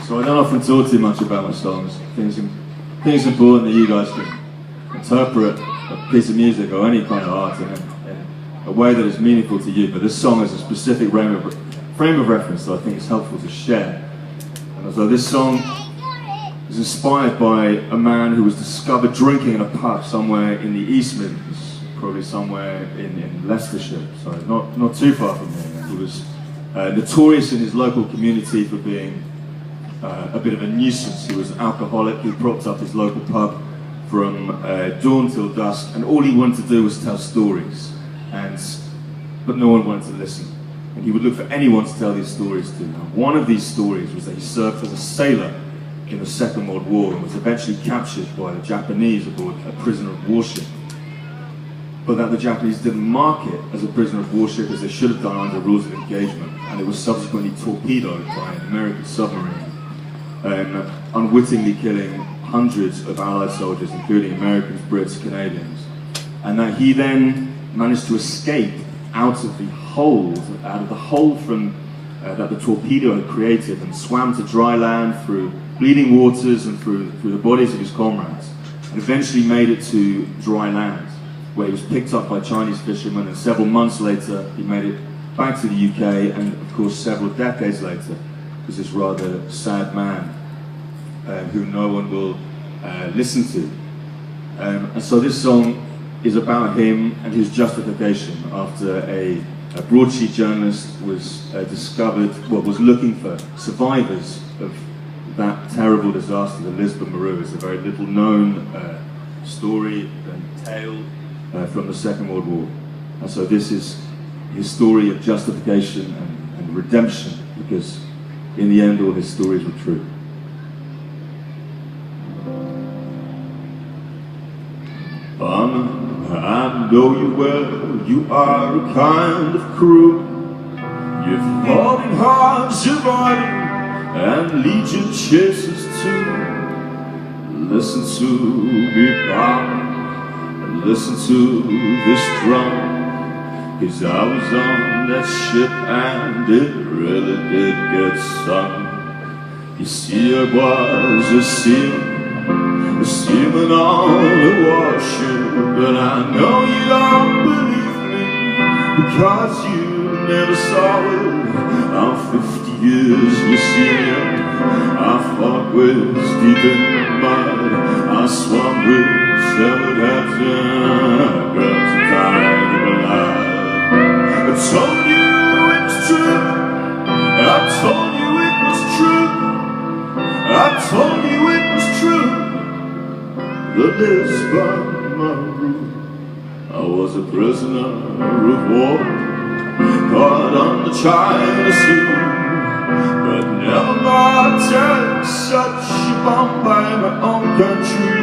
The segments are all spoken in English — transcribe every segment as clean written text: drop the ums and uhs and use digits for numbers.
So I don't often talk too much about my songs. I think it's important that you guys can interpret a piece of music or any kind of art in a way that is meaningful to you. But this song has a specific frame of reference that I think is helpful to share. And so this song is inspired by a man who was discovered drinking in a pub somewhere in the East Midlands, probably somewhere in Leicestershire, so not too far from here. He was notorious in his local community for being a bit of a nuisance. He was an alcoholic. He propped up his local pub from dawn till dusk, and all he wanted to do was tell stories, but no one wanted to listen. And he would look for anyone to tell these stories to. Now, one of these stories was that he served as a sailor in the Second World War and was eventually captured by the Japanese aboard a prisoner of war ship. But that the Japanese didn't mark it as a prisoner of war ship as they should have done under rules of engagement, and it was subsequently torpedoed by an American submarine, unwittingly killing hundreds of Allied soldiers, including Americans, Brits, Canadians. And that he then managed to escape out of the hold from that the torpedo had created, and swam to dry land through bleeding waters and through the bodies of his comrades, and eventually made it to dry land, where he was picked up by Chinese fishermen, and several months later he made it back to the UK, and of course several decades later was this rather sad man who no one will listen to. And so this song is about him and his justification after a broadsheet journalist was was looking for survivors of that terrible disaster, the Lisbon Maru. It's a very little known story and tale from the Second World War. And so this is his story of justification and redemption, because in the end all his stories were true. I know you well, you are a kind of crew. You've fought in hard surviving and legion chases too. Listen to me, Bob, and listen to this drum, 'cause I was on that ship and it really did get sung. You see, I was a seaman on a warship, but I know you don't believe me, because you never saw it. I'm 50 years your senior. I fought with deep in the mud. I swam with severed heads and I grabbed some time in my life. I told you it was true. I told you it was true. I told you it was true. The Lisbon Maru. I was a prisoner of war, caught on the China Sea, but never mind take such a bomb by my own country.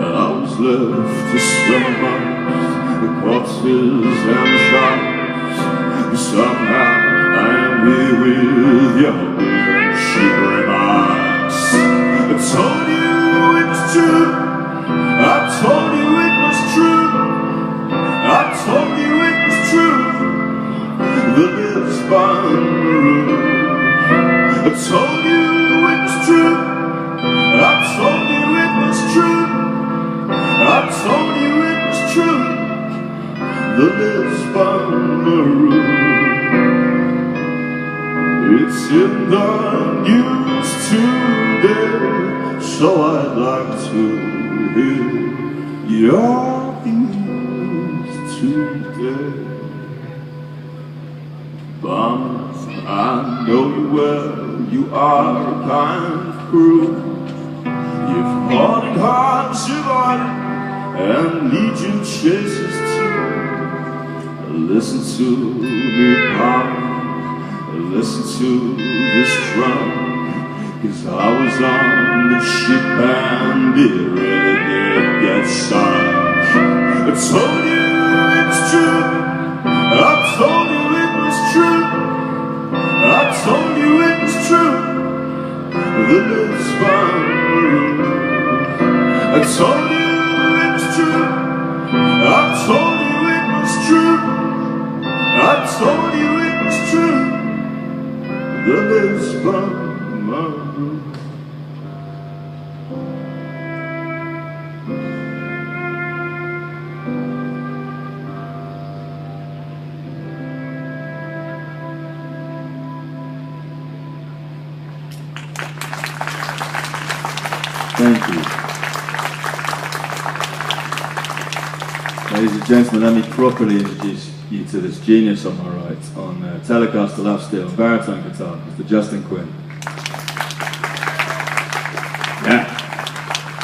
And I was left to swim amongst the corpses and the sharks. Somehow I am here with your weird shivering eyes. I told you it was true. I told you it was true. I told you it was true. The Lisbon Maru. I told you it was true. I told you it was true. I told you it was true. The Lisbon Maru. It's in the news today, so I'd like to hear your views today. But I know you well, you are a kind of crew. You've fought in hard surviving and legion chases too. Listen to me, Papa, listen to this drum, 'cause I was on the ship and it really did get sunk. I told you it's true. I told you it was true. I told you it was true. The Lisbon Maru. I told you it was true. I told you it was true. I told you it was true. The Lisbon Maru. Thank you. Ladies and gentlemen, let me properly introduce you to this genius on my right on Telecaster lap steel and baritone guitar, Mr. Justin Quinn.